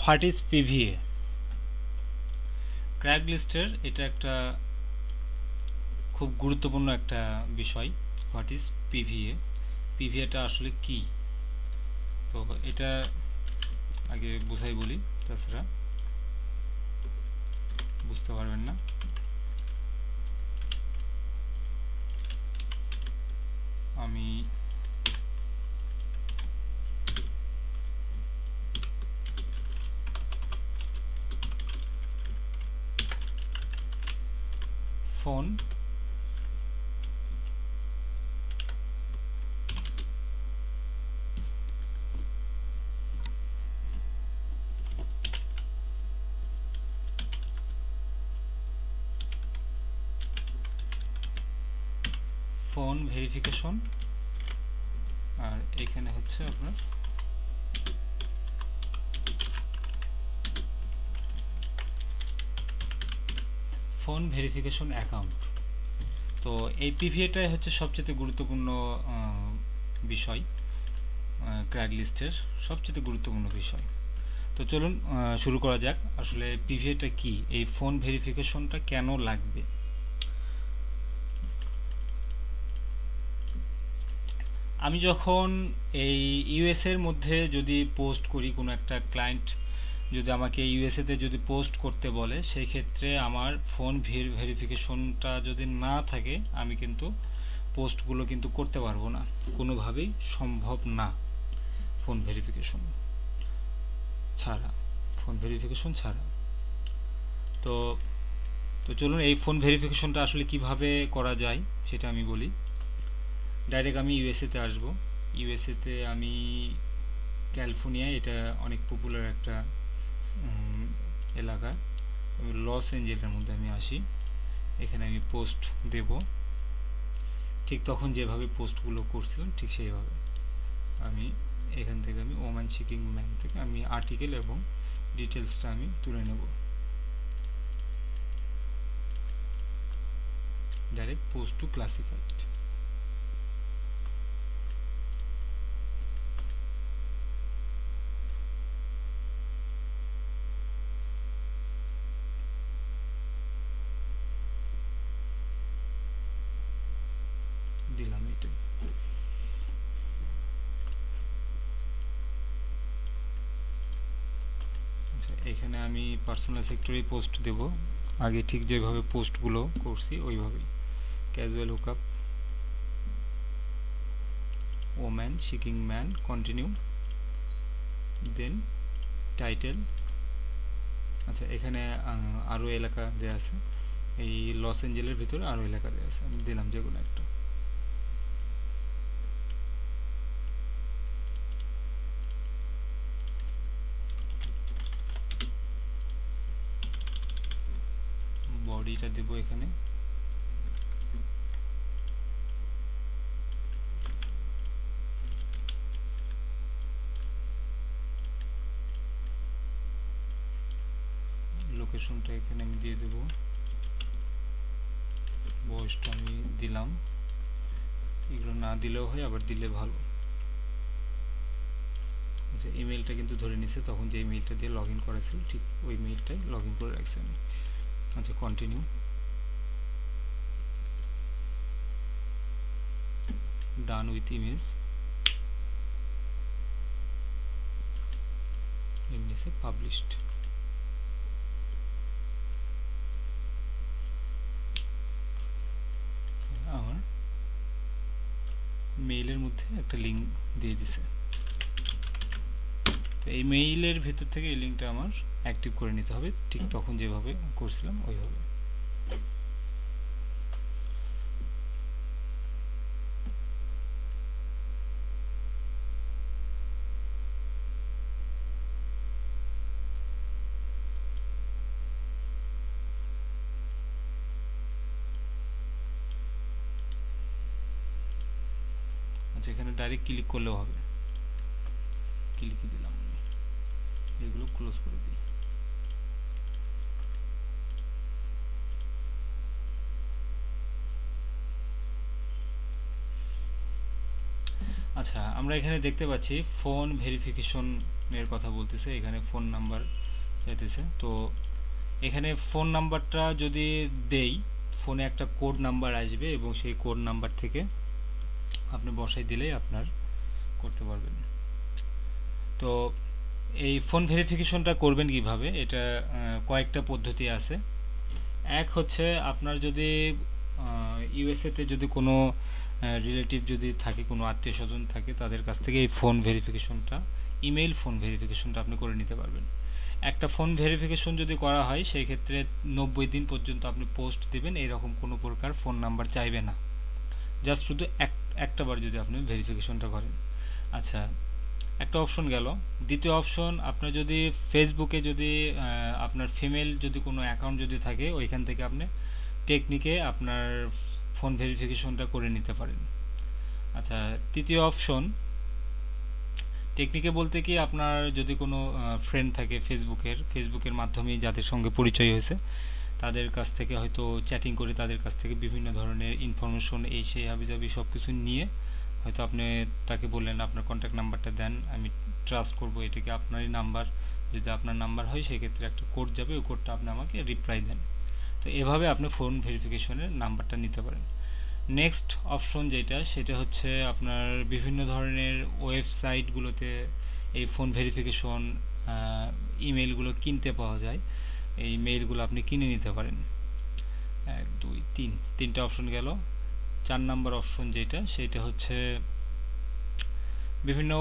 What is PVA? ক্র্যাগলিস্টের এটা একটা খুব গুরুত্বপূর্ণ একটা বিষয়। What is PVA? পিভিএটা আসলে কি? তো এটা আগে বুঝাই বলি, তাছাড়া বুঝতে পারবেন না। আমি ফোন ফোন ভেরিফিকেশন, আর এখানে হচ্ছে আপনার ফোন ভেরিফিকেশন অ্যাকাউন্ট। তো এই পিভিএটাই হচ্ছে সবচেয়ে গুরুত্বপূর্ণ বিষয়, ক্র্যাগলিস্টের সবচেয়ে গুরুত্বপূর্ণ বিষয়। তো চলুন শুরু করা যাক। আসলে পিভিএটা কি, এই ফোন ভেরিফিকেশনটা কেন লাগবে? আমি যখন এই ইউএসএর মধ্যে যদি পোস্ট করি, কোনো একটা ক্লায়েন্ট যদি আমাকে ইউএসএতে যদি পোস্ট করতে বলে, সেই ক্ষেত্রে আমার ফোন ভেরিফিকেশনটা যদি না থাকে, আমি কিন্তু পোস্টগুলো কিন্তু করতে পারবো না, কোনোভাবেই সম্ভব না ফোন ভেরিফিকেশন ছাড়া, ফোন ভেরিফিকেশন ছাড়া। তো তো চলুন এই ফোন ভেরিফিকেশনটা আসলে কিভাবে করা যায় সেটা আমি বলি। ডাইরেক্ট আমি ইউএসএতে আসবো। ইউএসএতে আমি ক্যালিফোর্নিয়ায়, এটা অনেক পপুলার একটা এলাকা, লস এঞ্জেলেসের মধ্যে আমি আসি। এখানে আমি পোস্ট দেব, ঠিক তখন যেভাবে পোস্টগুলো করছিলাম ঠিক সেইভাবে। আমি এখান থেকে আমি ওম্যান সিকিং ম্যান থেকে আমি আর্টিকেল এবং ডিটেলসটা আমি তুলে নেব, ডাইরেক্ট পোস্ট টু ক্লাসিফাইড। দিলাম এটা। আচ্ছা, এখানে আমি পার্সোনাল সেক্টরে পোস্ট দেব, আগে ঠিক যেভাবে পোস্টগুলো করছি ওইভাবেই। Casual hookup, woman seeking man, continue, দেন টাইটেল। আচ্ছা, এখানে আরও এলাকা দেওয়া আছে, এই লস এঞ্জেলের ভিতরে আরও এলাকা দেওয়া আছে, আমি দিলাম যে কোনো একটা। বডিটা দেব এখানে, লোকেশনটা এখানে আমি দিয়ে দেব, বয়সটা আমি দিলাম। এগুলো না দিলেও হয়, আবার দিলে ভালো। আচ্ছা, ইমেলটা কিন্তু ধরে নিছে, তখন যে ইমেলটা দিয়ে লগ ইন করেছিল ঠিক ওই মেইলটাই লগ ইন করে রাখছি আমি। আচ্ছা, কন্টিনিউ, ডান উইথ ইমেজ, এমনিসে পাবলিশড। আমার মেইলের মধ্যে একটা লিঙ্ক দিয়ে দিছে, তো এই মেইলের ভেতর থেকে এই লিঙ্কটা আমার অ্যাক্টিভ করে নিতে হবে, ঠিক তখন যেভাবে করছিলাম ওইভাবে। আচ্ছা, এখানে ডাইরেক্ট ক্লিক করলেও হবে, ক্লিকই দিলাম, এগুলো ক্লোজ করে দিই। আচ্ছা, আমরা এখানে দেখতে পাচ্ছি ফোন ভেরিফিকেশন এর কথা বলতেছে, এখানে ফোন নাম্বার চাইতেছে। তো এখানে ফোন নাম্বারটা যদি দেই, ফোনে একটা কোড নাম্বার আসবে এবং সেই কোড নাম্বার থেকে আপনি বসাই দিলেই আপনার করতে পারবেন। তো এই ফোন ভেরিফিকেশনটা করবেন কিভাবে, এটা কয়েকটা পদ্ধতি আছে। এক হচ্ছে, আপনার যদি ইউএসএতে যদি কোনো রিলেটিভ যদি থাকে, কোনো আত্মীয় স্বজন থাকে, তাদের কাছ থেকে এই ফোন ভেরিফিকেশনটা, ইমেইল ফোন ভেরিফিকেশনটা আপনি করে নিতে পারবেন। একটা ফোন ভেরিফিকেশন যদি করা হয়, সেই ক্ষেত্রে 90 দিন পর্যন্ত আপনি পোস্ট দিবেন, এরকম কোনো প্রকার ফোন নাম্বার চাইবে না, জাস্ট শুধু একটা বার যদি আপনি ভেরিফিকেশনটা করেন। আচ্ছা, একটা অপশন গেল। দ্বিতীয় অপশন, আপনার যদি ফেসবুকে যদি আপনার ফিমেল যদি কোনো অ্যাকাউন্ট যদি থাকে, ওইখান থেকে আপনি টেকনিকে আপনার ফোন ভেরিফিকেশনটা করে নিতে পারেন। আচ্ছা, তৃতীয় অপশন, টেকনিকে বলতে কি, আপনার যদি কোনো ফ্রেন্ড থাকে ফেসবুকের মাধ্যমেই যাদের সঙ্গে পরিচয় হয়েছে, তাদের কাছ থেকে হয়তো চ্যাটিং করে তাদের কাছ থেকে বিভিন্ন ধরনের ইনফরমেশন এই সেই হাবিজাবি সব কিছু নিয়ে হয়তো আপনি তাকে বললেন আপনার কন্ট্যাক্ট নাম্বারটা দেন, আমি ট্রাস্ট করব এটাকে আপনারই নাম্বার। যদি আপনার নাম্বার হয়, সেক্ষেত্রে একটা কোড যাবে, ওই কোডটা আপনি আমাকে রিপ্লাই দেন। তো এভাবে আপনি ফোন ভেরিফিকেশনের নাম্বারটা নিতে পারেন। নেক্সট অপশন যেটা, সেটা হচ্ছে আপনার বিভিন্ন ধরনের ওয়েবসাইটগুলোতে এই ফোন ভেরিফিকেশন ইমেলগুলো কিনতে পাওয়া যায়। এই মেইলগুলো আপনি কিনে নিতে পারেন। 1 2 3 তিনটা অপশন গেল। 4 নাম্বার অপশন যেটা, সেটা হচ্ছে বিভিন্ন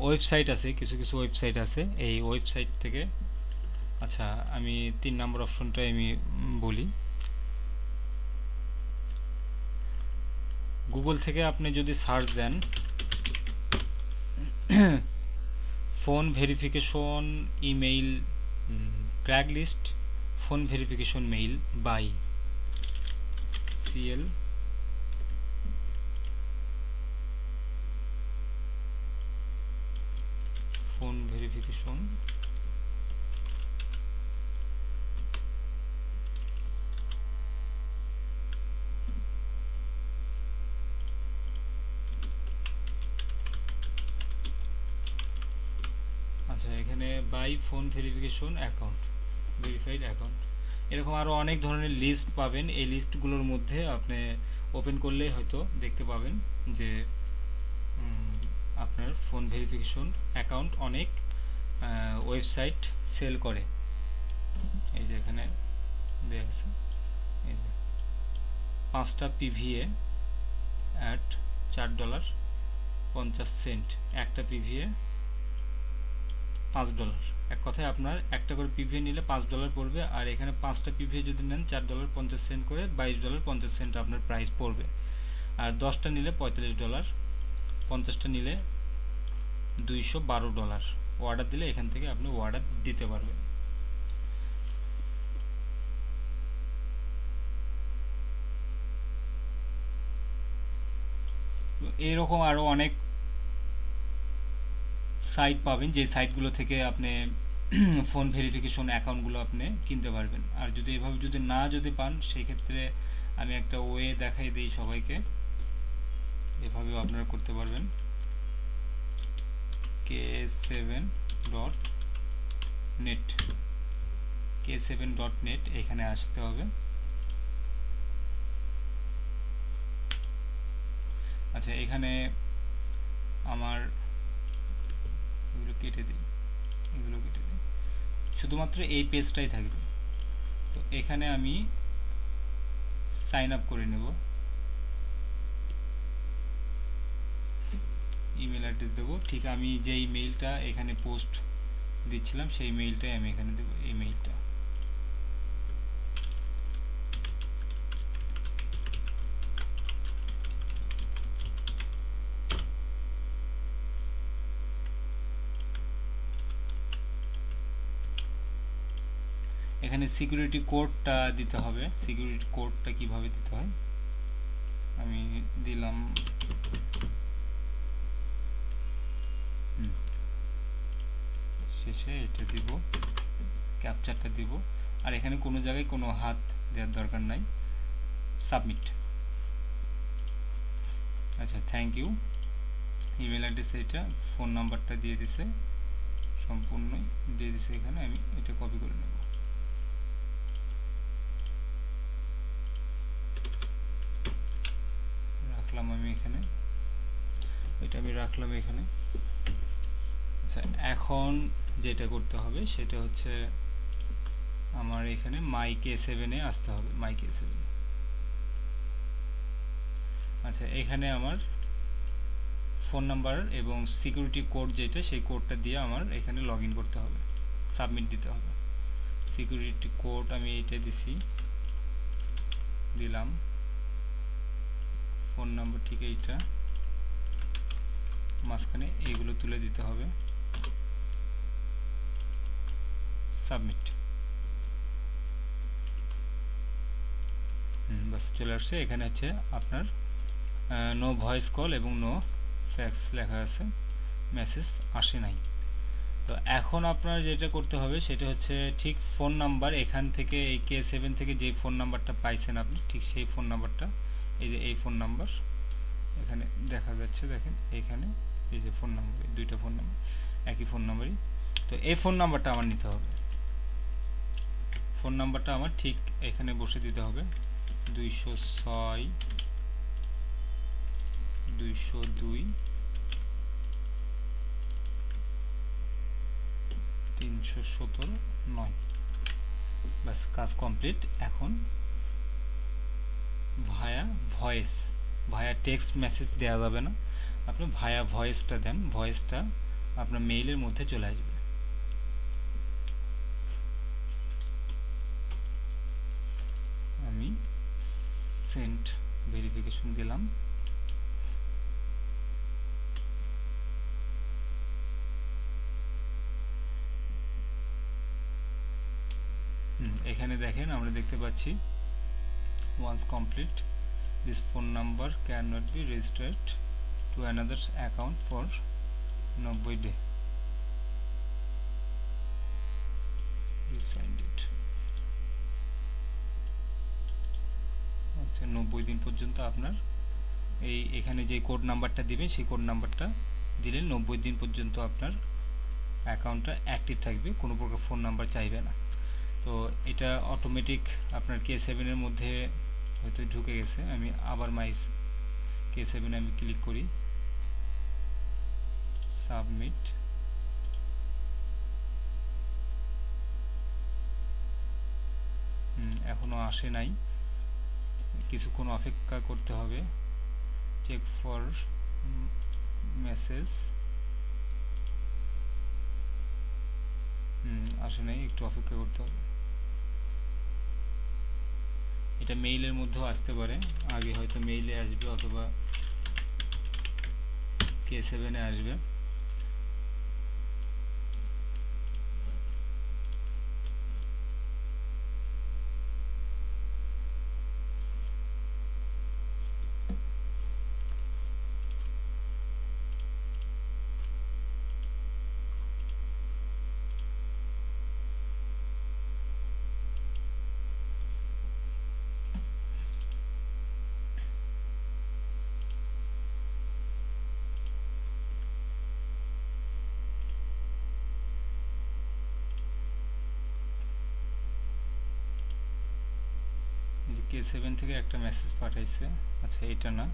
ওয়েবসাইট আছে, কিছু কিছু ওয়েবসাইট আছে, এই ওয়েবসাইট থেকে। আচ্ছা, আমি 3 নাম্বার অপশনটা আমি বলি। গুগল থেকে আপনি যদি সার্চ দেন phone verification email Craigslist phone verification mail by CL, phone verification আচ্ছা, এখানে by phone verification account, verified account, এরকম আরও অনেক ধরনের লিস্ট পাবেন। এই লিস্টগুলোর মধ্যে আপনি ওপেন করলেই হয়তো দেখতে পাবেন যে আপনার ফোন ভেরিফিকেশন অ্যাকাউন্ট অনেক ওয়েবসাইট সেল করে। এই যে এখানে দেওয়া আছে, এই যে 5টা পিভিএ অ্যাট $4.50, একটা পিভিএ $5। এক কথায় আপনার একটা করে পিভিএ নিলে $5 পড়বে, আর এখানে 5টা পিভিএ যদি নেন $4.50 করে $22.50 আপনার প্রাইস পড়বে। আর 10টা নিলে $45, 50টা নিলে $212। অর্ডার দিলে এখান থেকে আপনি অর্ডার দিতে পারবেন। এইরকম আরও অনেক সাইট পাবেন, যে সাইটগুলো থেকে আপনি ফোন ভেরিফিকেশন অ্যাকাউন্টগুলো আপনি কিনতে পারবেন। আর যদি এভাবে যদি পান, সেই ক্ষেত্রে আমি একটা ওয়ে দেখাই দিই সবাইকে, এভাবেও আপনারা করতে পারবেন। k7.net, k7.net এখানে আসতে হবে। আচ্ছা, এখানে আমার এগুলো কেটে দিই, শুধুমাত্র এই পেজটাই থাকবে। তো এখানে আমি সাইন আপ করে নেব, ইমেল অ্যাড্রেস দেবো। ঠিক আমি যে ইমেইলটা এখানে পোস্ট দিচ্ছিলাম, সেই মেইলটাই আমি এখানে দেবো, এই মেইলটা। এখানে সিকিউরিটি কোডটা দিতে হবে। সিকিউরিটি কোডটা কিভাবে দিতে হয় আমি দিলাম, শেষে এটা দিব, ক্যাপচারটা দিব। আর এখানে কোনো জায়গায় কোনো হাত দেওয়ার দরকার নাই, সাবমিট। আচ্ছা, থ্যাংক ইউ। ইমেল অ্যাড্রেস এটা, ফোন নাম্বারটা দিয়ে দিছে, সম্পূর্ণ দিয়ে দিছে। এখানে আমি এটা কপি করে নেব। রাখলাম আমি এখানে, এটা আমি রাখলাম এখানে। আচ্ছা, এখন যেটা করতে হবে সেটা হচ্ছে আমার এখানে মাই K7 এ আসতে হবে, মাই K7। আচ্ছা, এখানে আমার ফোন নাম্বার এবং সিকিউরিটি কোড যেটা, সেই কোডটা দিয়ে আমার এখানে লগ ইন করতে হবে, সাবমিট দিতে হবে। সিকিউরিটি কোড আমি এইটা দিছি, দিলাম। ফোন নাম্বার ঠিক এইটা, মাঝখানে এইগুলো তুলে দিতে হবে, সাবমিট। বাস চলে আসছে। এখানে হচ্ছে আপনার নো ভয়েস কল এবং নো ফ্যাক্স লেখা আছে, মেসেজ আসে নাই। তো এখন আপনার যেটা করতে হবে সেটা হচ্ছে ঠিক ফোন নাম্বার, এখান থেকে এই K7 থেকে যে ফোন নাম্বারটা পাইছেন আপনি, ঠিক সেই ফোন নাম্বারটা, এই যে এই ফোন নাম্বার এখানে দেখা যাচ্ছে, দেখেন এইখানে এই যে ফোন নাম্বার, দুইটা ফোন নাম্বার একই ফোন নাম্বারই। তো এই ফোন নাম্বারটা আমার নিতে হবে, ফোন নাম্বারটা আমার ঠিক এখানে বসে দিতে হবে, 206 202 317 9। বাস কাজ কমপ্লিট। এখন ভায়া ভয়েস, ভায়া টেক্সট মেসেজ দেওয়া যাবে না, আপনি ভায়া ভয়েসটা দেন, ভয়েসটা আপনার মেইলের মধ্যে চলে আসবে। আমি সেন্ড ভেরিফিকেশন দিলাম। এখানে দেখেন আমরা দেখতে পাচ্ছি once complete this phone number cannot be registered to another account for 90 day. We signed it. আচ্ছা, 90 দিন পর্যন্ত আপনার এখানে যে কোড নাম্বারটা দিবেন সেই কোড নাম্বারটা দিলে 90 দিন পর্যন্ত আপনার অ্যাকাউন্টটা অ্যাক্টিভ থাকবে, কোনো প্রকার ফোন নাম্বার চাইবে না। তো এটা অটোমেটিক আপনার K7 এর মধ্যে হয়তো ঢুকে গেছে। আমি আবার মাই K7 আমি ক্লিক করি, সাবমিট। এখনো আসে নাই, কিছুক্ষণ অপেক্ষা করতে হবে। চেক ফর মেসেজ, আসে নাই, একটু অপেক্ষা করতে হবে। এটা মেইলের মধ্যেও আসতে পারে, আগে হয়তো মেইলে আসবে অথবা K7 এ আসবে। K7 থেকে একটা মেসেজ পাঠাইছে। আচ্ছা, এটা না,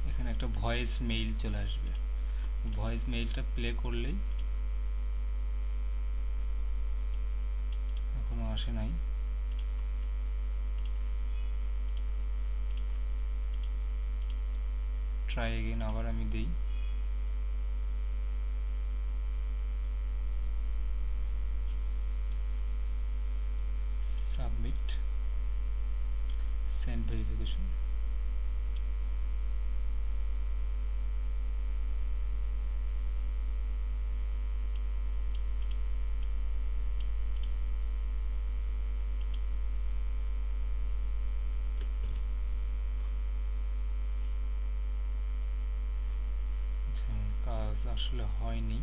এখানে একটা ভয়েস মেইল চলে আসবে, ভয়েস মেইলটা প্লে করলেই, এখনো আসে নাই। ট্রাই এগেইন, আবার আমি দিই। Submit, send verification. কাজ আসলে হয়নি।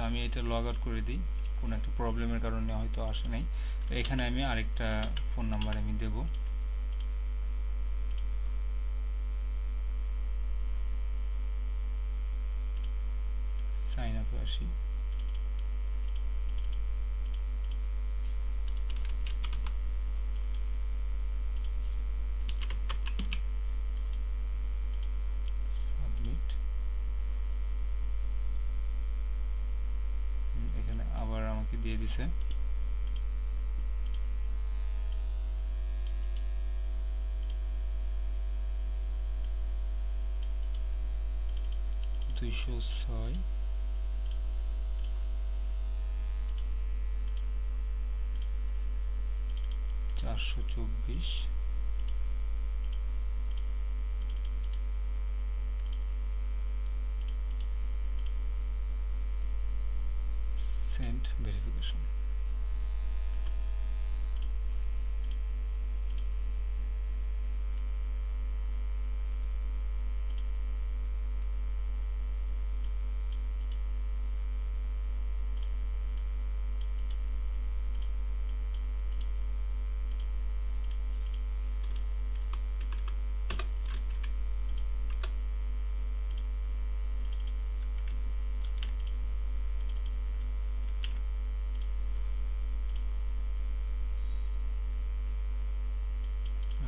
আচ্ছা, আমি এটা লগ আউট করে দিই, কোনো একটা প্রবলেমের কারণে হয়তো আসে নাই। তো এখানে আমি আরেকটা ফোন নাম্বার আমি দেব। সাইন আপে আসি। সাবমিট। এখানে আবার আমাকে দিয়ে দিছে 206 424 সেন্ড ভেরিফিকেশন।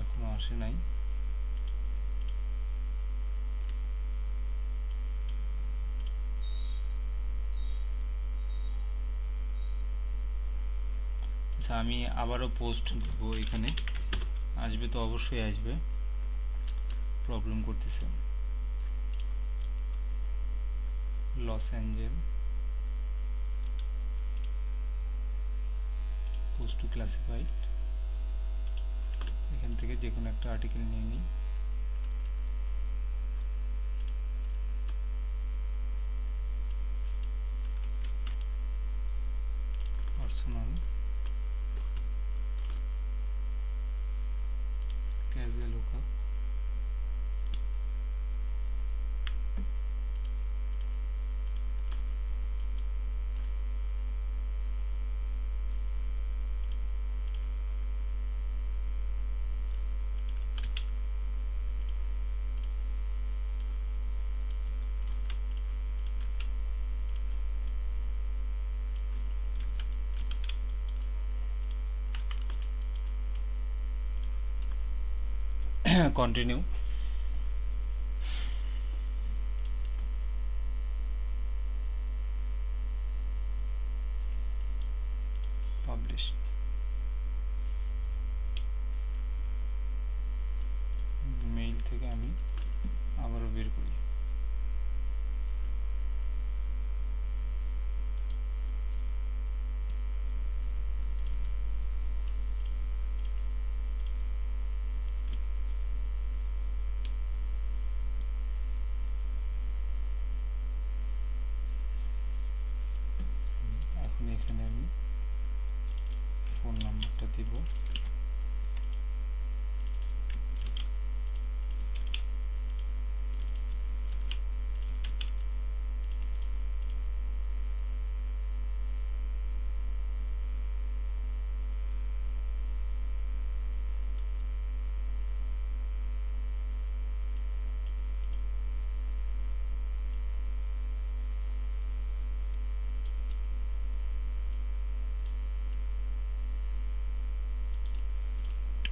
এখনো আসে নাই। আচ্ছা, আমি আবারও পোস্ট দেব, এখানে আসবে তো অবশ্যই আসবে, প্রবলেম করতেছে। Los Angeles post to classified, এখান থেকে যে কোনো একটা আর্টিকেল নিয়ে নিই। Personal casual workup, continue. Publish. Mail থেকে আমি আবারও বের করি। এখন এখানে আমি ফোন নাম্বারটা দিব।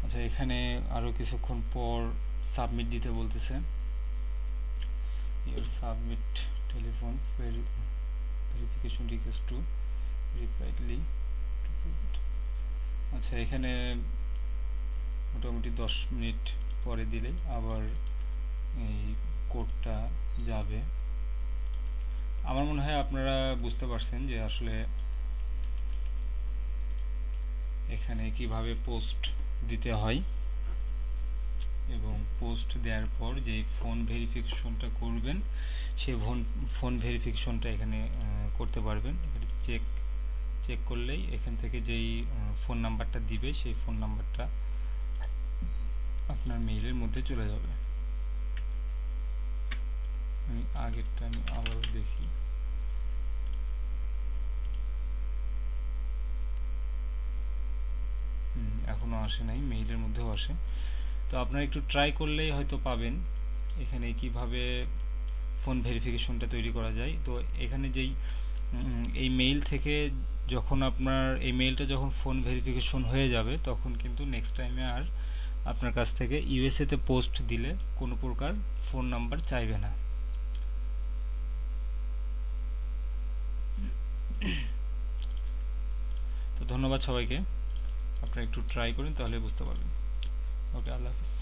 আচ্ছা, এখানে আরো কিছুক্ষণ পর সাবমিট দিতে বলতেছে। Your submit telephone verification request to রিপ্লাইডলি। আচ্ছা, এখানে মোটামুটি 10 মিনিট পরে দিলেই আবার এই কোডটা যাবে। আমার মনে হয় আপনারা বুঝতে পারছেন যে আসলে এখানে কিভাবে পোস্ট দিতে হয়, এবং পোস্ট দেওয়ার পর যে ফোন ভেরিফিকেশনটা করবেন সেই ফোন ভেরিফিকেশনটা এখানে করতে পারবেন। চেক করলেই এখান থেকে যেই ফোন নাম্বারটা দিবে সেই ফোন নাম্বারটা আপনার মেইলের মধ্যে চলে যাবে। আমি আগেরটা আবারও দেখি। এখনও আসে নাই, মেইলের মধ্যেও আসে। তো আপনারা একটু ট্রাই করলেই হয়তো পাবেন এখানে কিভাবে ফোন ভেরিফিকেশনটা তৈরি করা যায়। তো এখানে যেই এই মেইল থেকে যখন আপনার এই মেইলটা যখন ফোন ভেরিফিকেশন হয়ে যাবে, তখন কিন্তু নেক্সট টাইমে আর আপনার কাছ থেকে ইউএসএতে পোস্ট দিলে কোনো প্রকার ফোন নাম্বার চাইবে না। তো ধন্যবাদ সবাইকে, আপনারা একটু ট্রাই করেন তাহলে বুঝতে পারবেন। ওকে, আল্লাহ হাফিজ।